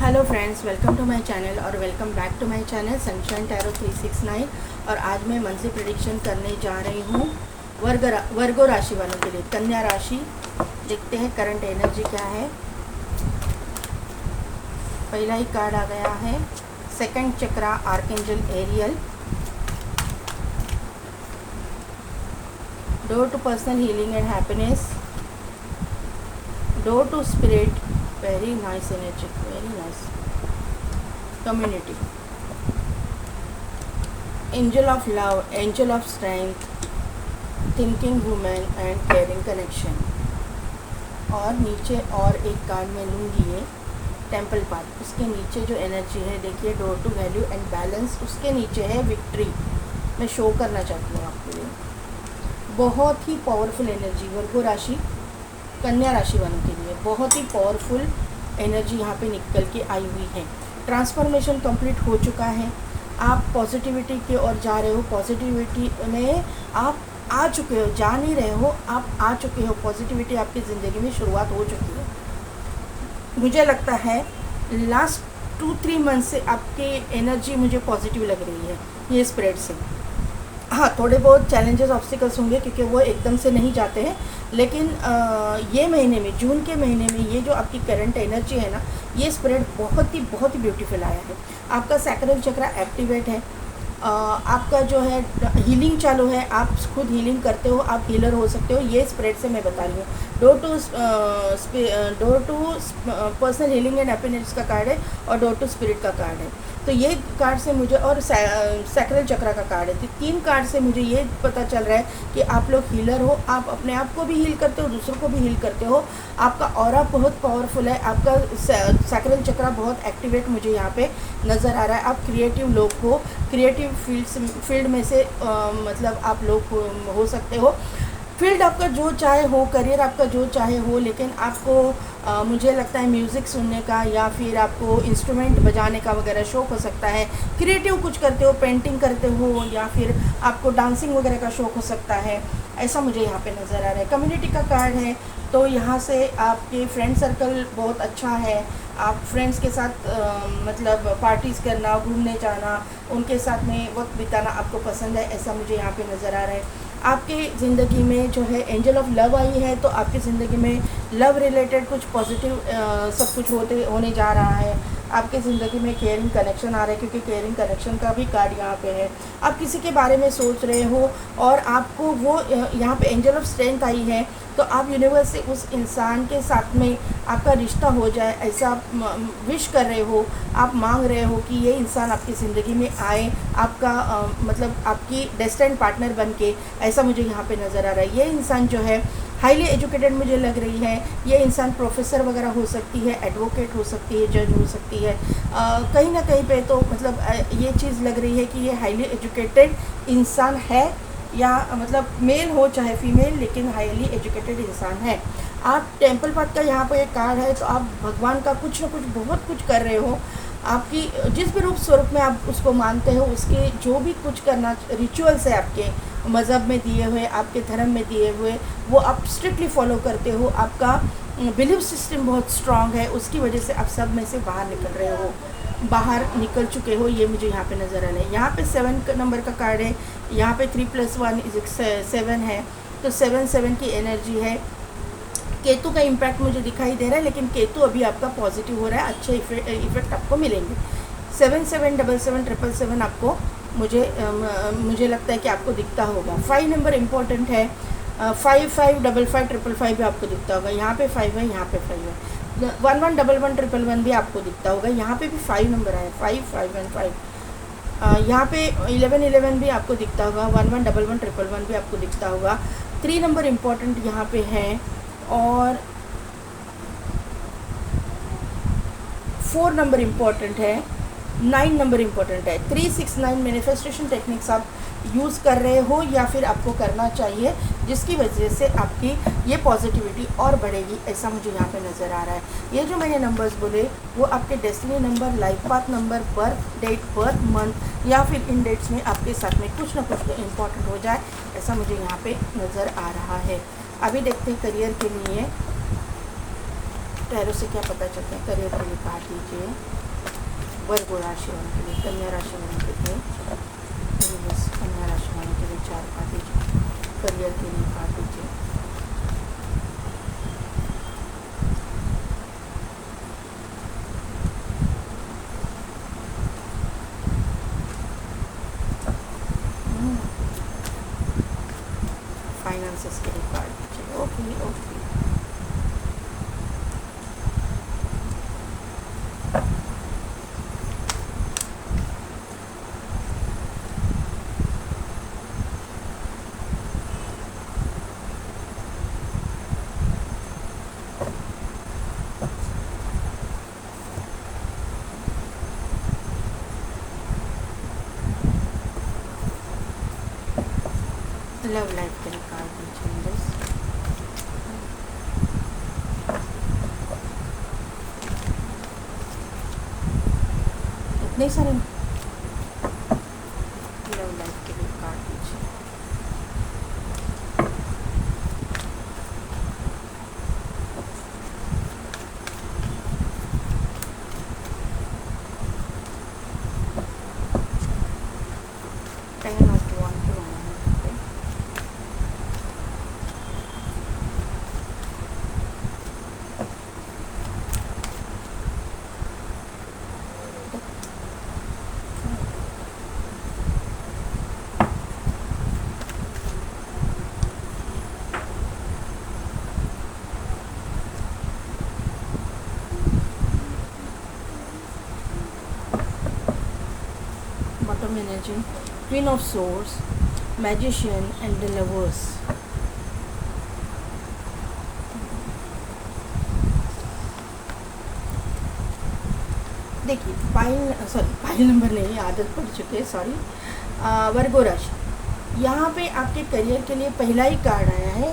Hello friends, welcome to my channel और welcome back to my channel Sunshine Tarot 369। और आज मैं monthly prediction करने जा रही हूँ वर्गो राशि वालों के लिए। कन्या राशि, देखते हैं करंट एनर्जी क्या है। पहला ही कार्ड आ गया है second chakra, archangel Ariel. Door to personal healing and happiness, door to spirit, very nice energy, very nice community, angel of love, angel of strength, thinking women and caring connection. और नीचे और एक कार्ड में लूँगी ये टेम्पल पाथ। उसके नीचे जो एनर्जी है देखिए, door to value and balance. उसके नीचे है विक्ट्री। मैं शो करना चाहती हूँ आपके लिए। बहुत ही पावरफुल एनर्जी वर्गो राशि, कन्या राशि वालों के लिए बहुत ही पावरफुल एनर्जी यहाँ पे निकल के आई हुई है। ट्रांसफॉर्मेशन कंप्लीट हो चुका है। आप पॉजिटिविटी की ओर जा रहे हो। पॉजिटिविटी में आप आ चुके हो, जा नहीं रहे हो, आप आ चुके हो। पॉजिटिविटी आपकी ज़िंदगी में शुरुआत हो चुकी है। मुझे लगता है लास्ट 2-3 मंथ से आपकी एनर्जी मुझे पॉजिटिव लग रही है ये स्प्रेड से। हाँ, थोड़े बहुत चैलेंजेस ऑब्स्टिकल्स होंगे क्योंकि वो एकदम से नहीं जाते हैं, लेकिन ये महीने में, जून के महीने में, ये जो आपकी करंट एनर्जी है ना, ये स्प्रेड बहुत ही ब्यूटीफुल आया है। आपका सैक्रल चक्रा एक्टिवेट है। आपका जो है हीलिंग चालू है। आप खुद हीलिंग करते हो, आप हीलर हो सकते हो। ये स्प्रेड से मैं बता रही हूँ। Door to personal healing and happiness का कार्ड है और डोर टू स्पिरिट का कार्ड है। तो ये कार्ड से मुझे, और सैक्रल चक्रा का कार्ड है, तो 3 कार्ड से मुझे ये पता चल रहा है कि आप लोग हीलर हो। आप अपने आप को भी हील करते हो, दूसरों को भी हील करते हो। आपका ऑरा बहुत पावरफुल है। आपका सैक्रल चक्रा बहुत एक्टिवेट मुझे यहाँ पे नज़र आ रहा है। आप क्रिएटिव लोग हो, क्रिएटिव फील्ड में से मतलब आप लोग हो सकते हो। फील्ड आपका जो चाहे हो, करियर आपका जो चाहे हो, लेकिन आपको मुझे लगता है म्यूज़िक सुनने का या फिर आपको इंस्ट्रूमेंट बजाने का वगैरह शौक हो सकता है। क्रिएटिव कुछ करते हो, पेंटिंग करते हो, या फिर आपको डांसिंग वगैरह का शौक हो सकता है। ऐसा मुझे यहाँ पे नज़र आ रहा है। कम्युनिटी का कार्ड है, तो यहाँ से आपके फ्रेंड सर्कल बहुत अच्छा है। आप फ्रेंड्स के साथ मतलब पार्टीज़ करना, घूमने जाना, उनके साथ में वक्त बिताना आपको पसंद है, ऐसा मुझे यहाँ पे नज़र आ रहा है। आपकी ज़िंदगी में जो है एंजल ऑफ लव आई है, तो आपकी ज़िंदगी में लव रिलेटेड कुछ पॉजिटिव सब कुछ होने जा रहा है। आपकी ज़िंदगी में केयरिंग कनेक्शन आ रहा है, क्योंकि केयरिंग कनेक्शन का भी कार्ड यहाँ पे है। आप किसी के बारे में सोच रहे हो और आपको वो यहाँ पे एंजल ऑफ स्ट्रेंथ आई है, तो आप यूनिवर्स से उस इंसान के साथ में आपका रिश्ता हो जाए, ऐसा आप विश कर रहे हो। आप मांग रहे हो कि ये इंसान आपकी ज़िंदगी में आए, आपका मतलब आपकी डेस्टिन्ड पार्टनर बन के, ऐसा मुझे यहाँ पे नज़र आ रहा है। ये इंसान जो है हाईली एजुकेटेड मुझे लग रही है। ये इंसान प्रोफेसर वगैरह हो सकती है, एडवोकेट हो सकती है, जज हो सकती है। कहीं ना कहीं पे तो मतलब ये चीज़ लग रही है कि ये हाईली एजुकेटेड इंसान है, या मतलब मेल हो चाहे फीमेल, लेकिन हाईली एजुकेटेड इंसान है। आप टेम्पल पाथ का यहाँ पर एक कार्ड है, तो आप भगवान का कुछ ना कुछ बहुत कुछ कर रहे हो। आपकी जिस भी रूप स्वरूप में आप उसको मानते हो, उसके जो भी कुछ करना रिचुअल्स है आपके मज़हब में दिए हुए, आपके धर्म में दिए हुए, वो आप स्ट्रिक्टली फॉलो करते हो। आपका बिलीफ सिस्टम बहुत स्ट्रांग है, उसकी वजह से आप सब में से बाहर निकल रहे हो, बाहर निकल चुके हो। ये मुझे यहाँ पे नज़र आ रहा है। यहाँ पे 7 नंबर का कार्ड है। यहाँ पे 3 + 1 = 7 है, तो 7 की एनर्जी है। केतु का इम्पैक्ट मुझे दिखाई दे रहा है, लेकिन केतु अभी आपका पॉजिटिव हो रहा है, अच्छे इफेक्ट आपको मिलेंगे। 7 7 7 7 7 7 आपको मुझे लगता है कि आपको दिखता होगा। 5 नंबर इम्पोर्टेंट है। 5 5 5 5 5 5 भी आपको दिखता होगा। यहाँ पे 5 है, यहाँ पे 5 है। 1 1 1 1 1 1 1 भी आपको दिखता होगा। यहाँ पे भी 5 नंबर आया, 5 5 1 5। यहाँ पे 11 11 भी आपको दिखता होगा। 1 1 1 1 1 1 भी आपको दिखता होगा। 3 नंबर इम्पोर्टेंट यहाँ पे है, और 4 नंबर इम्पोर्टेंट है। 9 नंबर इम्पोर्टेंट है। 3 6 9 मैनिफेस्टेशन टेक्निक्स आप यूज़ कर रहे हो या फिर आपको करना चाहिए, जिसकी वजह से आपकी ये पॉजिटिविटी और बढ़ेगी, ऐसा मुझे यहाँ पे नज़र आ रहा है। ये जो मैंने नंबर्स बोले वो आपके destiny number, life path number, birth date, birth month, या फिर इन डेट्स में आपके साथ में कुछ ना कुछ तो इम्पॉर्टेंट हो जाए, ऐसा मुझे यहाँ पे नज़र आ रहा है। अभी देखते हैं करियर के लिए टैरो से क्या पता चलता है? करियर के लिए कार्ड दीजिए। वर्ग राशि वालों के लिए, कन्या राशि वालों के लिए, बस कन्या राशि वालों के लिए 4 कार्ड दीजिए। करियर के लिए कार्ड दीजिए। फाइनेंसेस के लिए कार्ड दीजिए। Okay okay. लव लाइफ के लिए कार्ड दीजिए बस। इतने सारे लव लाइफ के लिए कार्ड दीजिए। टेन ऑफ वन के bottom energy, Queen of Swords, Magician and the Lovers। देखिए पाइल नंबर नहीं, आदत पड़ चुकी है, सॉरी। वर्गो राशि, यहाँ पे आपके करियर के लिए पहला ही कार्ड आया है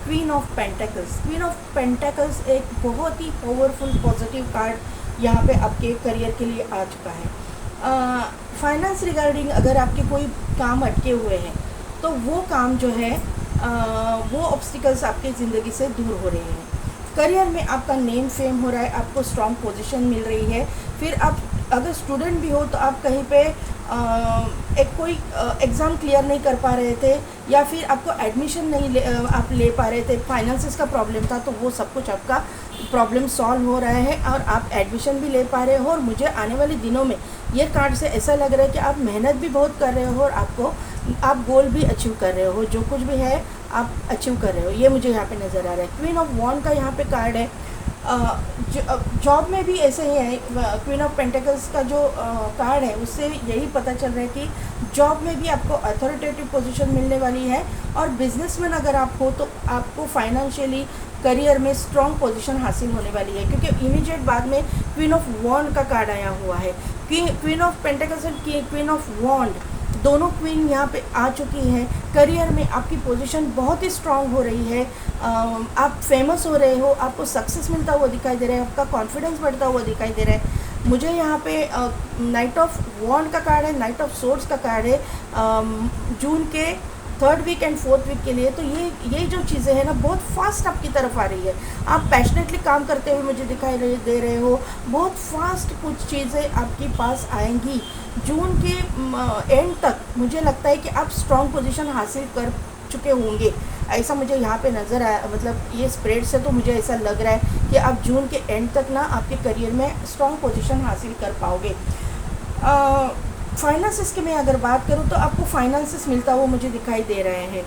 queen of pentacles. Queen of pentacles एक बहुत ही पावरफुल पॉजिटिव कार्ड यहाँ पे आपके करियर के लिए आ चुका है। फाइनेंस रिगार्डिंग अगर आपके कोई काम अटके हुए हैं तो वो काम जो है वो ऑब्स्टिकल्स आपके ज़िंदगी से दूर हो रहे हैं। करियर में आपका नेम फेम हो रहा है, आपको स्ट्रॉन्ग पोजीशन मिल रही है। फिर आप अगर स्टूडेंट भी हो तो आप कहीं पे एक कोई एग्ज़ाम क्लियर नहीं कर पा रहे थे या फिर आपको एडमिशन नहीं आप ले पा रहे थे, फाइनेंसेस का प्रॉब्लम था, तो वो सब कुछ आपका प्रॉब्लम सॉल्व हो रहा है और आप एडमिशन भी ले पा रहे हो। और मुझे आने वाले दिनों में ये कार्ड से ऐसा लग रहा है कि आप मेहनत भी बहुत कर रहे हो और आप गोल भी अचीव कर रहे हो, जो कुछ भी है आप अचीव कर रहे हो, ये मुझे यहाँ पे नज़र आ रहा है। क्वीन ऑफ वॉन्ड का यहाँ पे कार्ड है। जॉब में भी ऐसे ही है, क्वीन ऑफ पेंटिकल्स का जो कार्ड है उससे यही पता चल रहा है कि जॉब में भी आपको अथॉरिटेटिव पोजीशन मिलने वाली है। और बिजनेसमैन अगर आप हो तो आपको फाइनेंशियली करियर में स्ट्रॉन्ग पोजीशन हासिल होने वाली है, क्योंकि इमीडिएट बाद में क्वीन ऑफ वॉन्ड का कार्ड आया हुआ है। Queen of pentacles and queen of wand दोनों क्वीन यहाँ पे आ चुकी हैं। करियर में आपकी पोजीशन बहुत ही स्ट्रांग हो रही है, आप फेमस हो रहे हो, आपको सक्सेस मिलता हुआ दिखाई दे रहा है, आपका कॉन्फिडेंस बढ़ता हुआ दिखाई दे रहा है। मुझे यहाँ पे नाइट ऑफ वॉन्ड का कार्ड है, नाइट ऑफ सोर्ड्स का कार्ड है जून के 3rd week and 4th week के लिए। तो ये जो चीज़ें हैं ना बहुत फास्ट आपकी तरफ आ रही है, आप पैशनेटली काम करते हुए मुझे दिखाई दे रहे हो। बहुत फास्ट कुछ चीज़ें आपके पास आएंगी जून के एंड तक। मुझे लगता है कि आप स्ट्रॉन्ग पोजीशन हासिल कर चुके होंगे, ऐसा मुझे यहाँ पे नज़र आया। मतलब ये स्प्रेड से तो मुझे ऐसा लग रहा है कि आप जून के एंड तक ना आपके करियर में स्ट्रॉन्ग पोजीशन हासिल कर पाओगे। फाइनेंसेस की मैं अगर बात करूँ तो आपको फाइनेंसेस मिलता हुआ मुझे दिखाई दे रहे हैं।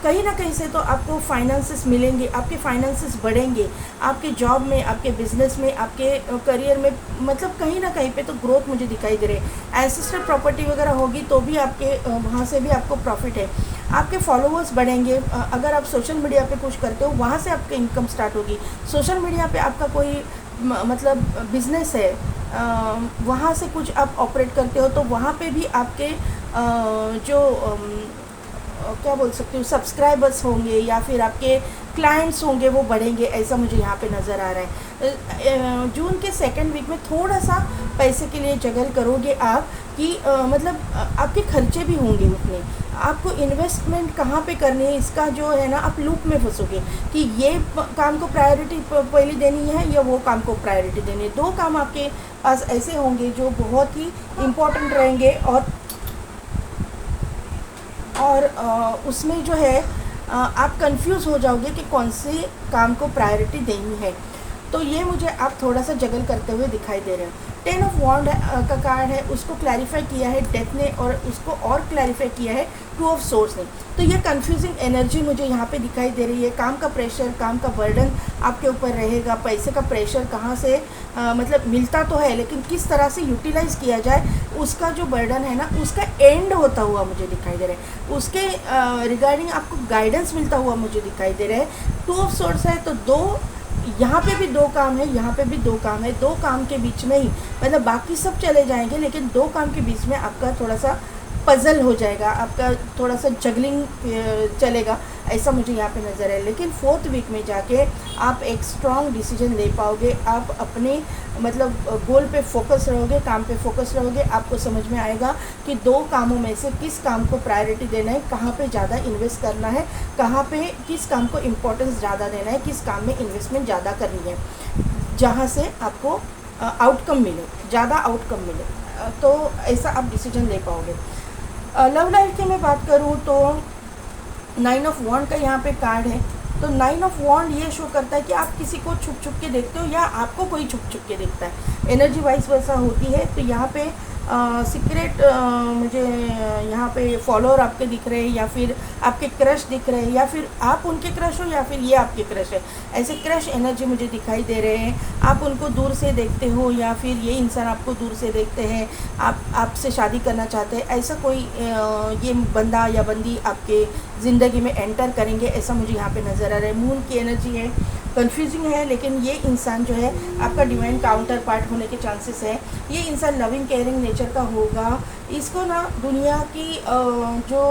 कहीं ना कहीं से तो आपको फाइनेंसेस मिलेंगे, आपके फाइनेंसेस बढ़ेंगे, आपके जॉब में, आपके बिजनेस में, आपके करियर में, मतलब कहीं ना कहीं पे तो ग्रोथ मुझे दिखाई दे रही है। एंसेस्टर प्रॉपर्टी वगैरह होगी तो भी आपके वहाँ से भी आपको प्रॉफिट है। आपके फॉलोअर्स बढ़ेंगे, अगर आप सोशल मीडिया पे कुछ करते हो वहाँ से आपकी इनकम स्टार्ट होगी। सोशल मीडिया पे आपका कोई मतलब बिजनेस है, वहाँ से कुछ आप ऑपरेट करते हो तो वहाँ पे भी आपके जो क्या बोल सकती हूँ, सब्सक्राइबर्स होंगे या फिर आपके क्लाइंट्स होंगे वो बढ़ेंगे, ऐसा मुझे यहाँ पे नज़र आ रहा है। जून के सेकंड वीक में थोड़ा सा पैसे के लिए जगल करोगे आप कि मतलब आपके खर्चे भी होंगे उतने, आपको इन्वेस्टमेंट कहाँ पे करनी है इसका जो है ना, आप लूप में फंसोगे कि ये काम को प्रायोरिटी पहले देनी है या वो काम को प्रायोरिटी देनी है। दो काम आपके पास ऐसे होंगे जो बहुत ही इम्पोर्टेंट रहेंगे और उसमें जो है आप कंफ्यूज हो जाओगे कि कौन से काम को प्रायोरिटी देनी है। तो ये मुझे आप थोड़ा सा जगल करते हुए दिखाई दे रहे हो। 10 ऑफ वॉन्ड का कार्ड है, उसको क्लैरिफाई किया है डेथ ने और उसको और क्लैरिफाई किया है 2 ऑफ सोर्स ने। तो ये कंफ्यूजिंग एनर्जी मुझे यहाँ पे दिखाई दे रही है। काम का प्रेशर, काम का बर्डन आपके ऊपर रहेगा। पैसे का प्रेशर कहाँ से मतलब मिलता तो है लेकिन किस तरह से यूटिलाइज़ किया जाए उसका जो बर्डन है ना, उसका एंड होता हुआ मुझे दिखाई दे रहा है। उसके रिगार्डिंग आपको गाइडेंस मिलता हुआ मुझे दिखाई दे रहा है। 2 ऑफ सोर्स है तो दो, यहाँ पे भी 2 काम है, यहाँ पे भी 2 काम है। 2 काम के बीच में ही मतलब बाकी सब चले जाएंगे लेकिन 2 काम के बीच में आपका थोड़ा सा पज़ल हो जाएगा, आपका थोड़ा सा जगलिंग चलेगा, ऐसा मुझे यहाँ पे नज़र है। लेकिन 4th वीक में जाके आप एक स्ट्रॉन्ग डिसीजन ले पाओगे। आप अपने मतलब गोल पे फोकस रहोगे, काम पे फोकस रहोगे। आपको समझ में आएगा कि 2 कामों में से किस काम को प्रायोरिटी देना है, कहाँ पे ज़्यादा इन्वेस्ट करना है, कहाँ पे किस काम को इम्पोर्टेंस ज़्यादा देना है, किस काम में इन्वेस्टमेंट ज़्यादा करनी है, जहाँ से आपको आउटकम मिले, ज़्यादा आउटकम मिले। तो ऐसा आप डिसीजन ले पाओगे। लव लाइफ की मैं बात करूँ तो 9 ऑफ वॉन्ड का यहाँ पे कार्ड है। तो 9 ऑफ वॉन्ड ये शो करता है कि आप किसी को छुप छुप के देखते हो या आपको कोई छुप छुप के देखता है। एनर्जी वाइज वैसा होती है। तो यहाँ पे सीक्रेट मुझे यहाँ पे फॉलोअर आपके दिख रहे हैं या फिर आपके क्रश दिख रहे हैं या फिर आप उनके क्रश हो या फिर ये आपके क्रश है। ऐसे क्रश एनर्जी मुझे दिखाई दे रहे हैं। आप उनको दूर से देखते हो या फिर ये इंसान आपको दूर से देखते हैं, आपसे शादी करना चाहते हैं। ऐसा कोई ये बंदा या बंदी आपके ज़िंदगी में एंटर करेंगे, ऐसा मुझे यहाँ पे नज़र आ रहा है। मून की एनर्जी है, कंफ्यूजिंग है लेकिन ये इंसान जो है आपका डिवाइन काउंटर पार्ट होने के चांसेस है। ये इंसान लविंग केयरिंग नेचर का होगा। इसको ना दुनिया की जो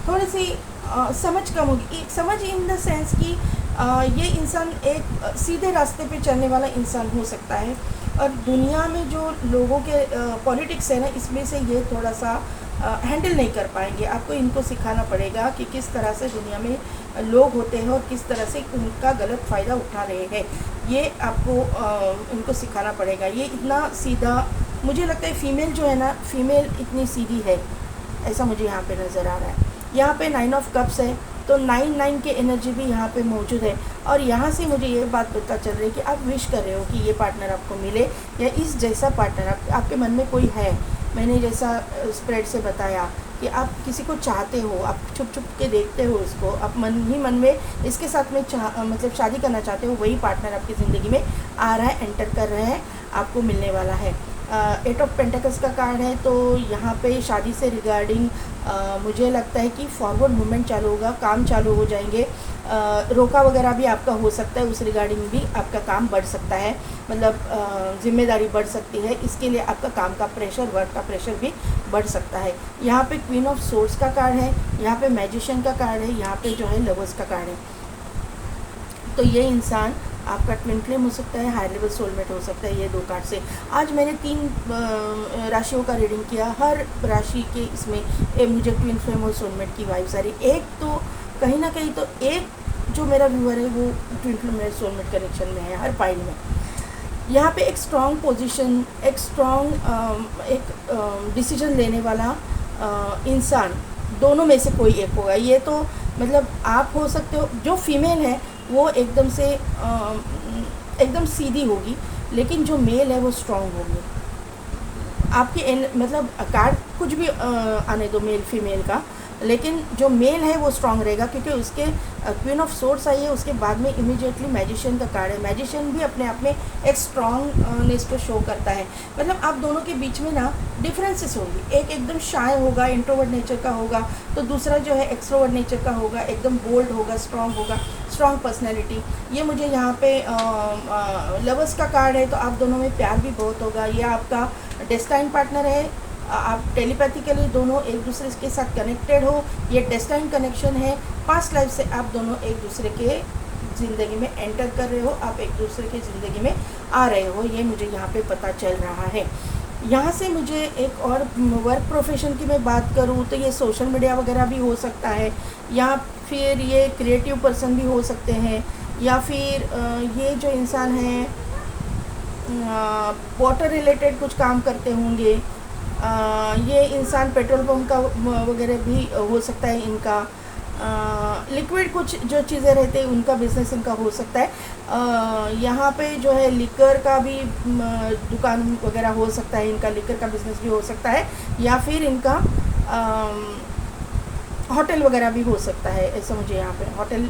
थोड़ी सी समझ कम होगी, एक समझ इन द सेंस कि ये इंसान एक सीधे रास्ते पे चलने वाला इंसान हो सकता है और दुनिया में जो लोगों के पॉलिटिक्स है ना, इसमें से ये थोड़ा सा हैंडल नहीं कर पाएंगे। आपको इनको सिखाना पड़ेगा कि किस तरह से दुनिया में लोग होते हैं और किस तरह से उनका गलत फ़ायदा उठा रहे हैं। ये आपको इनको सिखाना पड़ेगा। ये इतना सीधा मुझे लगता है, फीमेल जो है ना, फीमेल इतनी सीधी है, ऐसा मुझे यहाँ पे नज़र आ रहा है। यहाँ पे 9 ऑफ कप्स है तो 9 के एनर्जी भी यहाँ पे मौजूद है और यहाँ से मुझे ये बात पता चल रही है कि आप विश कर रहे हो कि ये पार्टनर आपको मिले या इस जैसा पार्टनर आपके मन में कोई है। मैंने जैसा स्प्रेड से बताया कि आप किसी को चाहते हो, आप छुप छुप के देखते हो इसको, आप मन ही मन में इसके साथ में मतलब शादी करना चाहते हो। वही पार्टनर आपकी ज़िंदगी में आ रहा है, एंटर कर रहे हैं, आपको मिलने वाला है। 8 ऑफ पेंटिकल्स का कार्ड है तो यहाँ पे शादी से रिगार्डिंग मुझे लगता है कि फॉरवर्ड मूवमेंट चालू होगा, काम चालू हो जाएंगे। रोका वगैरह भी आपका हो सकता है, उस रिगार्डिंग भी आपका काम बढ़ सकता है, मतलब जिम्मेदारी बढ़ सकती है। इसके लिए आपका काम का प्रेशर, वर्क का प्रेशर भी बढ़ सकता है। यहाँ पे क्वीन ऑफ सोर्ड्स का कार्ड है, यहाँ पे मैजिशियन का कार्ड है, यहाँ पे जो है लवर्स का कार्ड है। तो ये इंसान आपका ट्विन फ्लेम हो सकता है, हाई लेवल सोलमेट हो सकता है। ये 2 कार्ड से आज मैंने 3 राशियों का रीडिंग किया। हर राशि के इसमें मुझे ट्विन फ्लेम और सोलमेट की वाइब्स आ रही। एक तो कहीं ना कहीं तो एक जो मेरा व्यूअर है वो ट्विन फ्लेम और सोलमेट कनेक्शन में है हर पाइल में। यहाँ पे एक स्ट्रॉन्ग पोजीशन, एक स्ट्रॉन्ग एक डिसीजन लेने वाला इंसान, दोनों में से कोई एक होगा। ये तो मतलब आप हो सकते हो, जो फीमेल है वो एकदम से एकदम सीधी होगी लेकिन जो मेल है वो स्ट्रॉन्ग होगी। आपके मतलब कार्ड कुछ भी आने दो मेल फीमेल का, लेकिन जो मेल है वो स्ट्रांग रहेगा क्योंकि उसके क्वीन ऑफ सोर्ड्स आई है, उसके बाद में इमीडिएटली मैजिशियन का कार्ड है। मैजिशियन भी अपने आप में एक स्ट्रांगनेस को शो करता है। मतलब आप दोनों के बीच में ना डिफरेंसेस होंगी। एक एकदम शाय होगा, इंट्रोवर्ट नेचर का होगा, तो दूसरा जो है एक्सट्रोवर्ट नेचर का होगा, एकदम बोल्ड होगा, स्ट्रांग होगा, स्ट्रांग पर्सनैलिटी। ये मुझे यहाँ पे लवर्स का कार्ड है तो आप दोनों में प्यार भी बहुत होगा। ये आपका डेस्टाइन पार्टनर है, आप टेलीपैथिकली दोनों एक दूसरे के साथ कनेक्टेड हो, ये डेस्टाइन कनेक्शन है। पास्ट लाइफ से आप दोनों एक दूसरे के ज़िंदगी में एंटर कर रहे हो, आप एक दूसरे की ज़िंदगी में आ रहे हो, ये मुझे यहाँ पे पता चल रहा है। यहाँ से मुझे एक और वर्क प्रोफेशन की मैं बात करूँ तो ये सोशल मीडिया वगैरह भी हो सकता है, या फिर ये क्रिएटिव पर्सन भी हो सकते हैं, या फिर ये जो इंसान है वाटर रिलेटेड कुछ काम करते होंगे, ये इंसान पेट्रोल पंप का वगैरह भी हो सकता है इनका, लिक्विड कुछ जो चीज़ें रहते हैं उनका बिज़नेस इनका हो सकता है। यहाँ पे जो है लिकर का भी दुकान वगैरह हो सकता है, इनका लिकर का बिज़नेस भी हो सकता है, या फिर इनका होटल वगैरह भी हो सकता है। ऐसा मुझे यहाँ पे होटल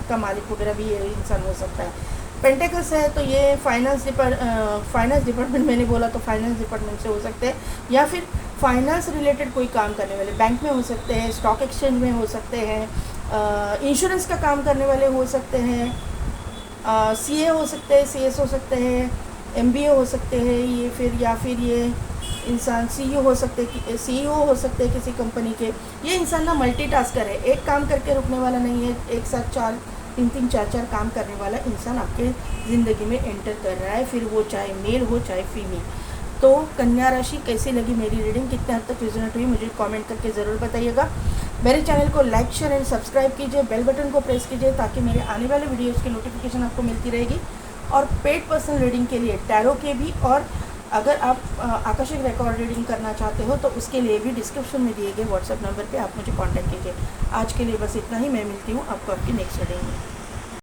का मालिक वगैरह भी ये इंसान हो सकता है। पेंटेकल्स है तो ये फाइनेंस डिपार्टमेंट मैंने बोला तो फाइनेंस डिपार्टमेंट से हो सकते हैं, या फिर फाइनेंस रिलेटेड कोई काम करने वाले बैंक में हो सकते हैं, स्टॉक एक्सचेंज में हो सकते हैं, इंश्योरेंस का काम करने वाले हो सकते हैं, सीए हो सकते हैं, सीएस हो सकते हैं, एमबीए हो सकते हैं, ये फिर या फिर ये इंसान सीईओ हो सकते हैं, सीईओ हो सकते हैं किसी कंपनी के। ये इंसान ना मल्टीटास्कर है, एक काम करके रुकने वाला नहीं है, एक साथ तीन चार काम करने वाला इंसान आपके ज़िंदगी में एंटर कर रहा है, फिर वो चाहे मेल हो चाहे फीमेल। तो कन्या राशि कैसी लगी मेरी रीडिंग, कितने हद तक रिजोनेट हुई, मुझे कमेंट करके ज़रूर बताइएगा। मेरे चैनल को लाइक शेयर एंड सब्सक्राइब कीजिए, बेल बटन को प्रेस कीजिए ताकि मेरे आने वाले वीडियोज़ की नोटिफिकेशन आपको मिलती रहेगी। और पेड पर्सनल रीडिंग के लिए टैरो के भी, और अगर आप आकर्षक रिकॉर्ड रीडिंग करना चाहते हो तो उसके लिए भी डिस्क्रिप्शन में दिए गए व्हाट्सएप नंबर पे आप मुझे कांटेक्ट कीजिए। आज के लिए बस इतना ही, मैं मिलती हूँ आपको आपकी नेक्स्ट रीडिंग में।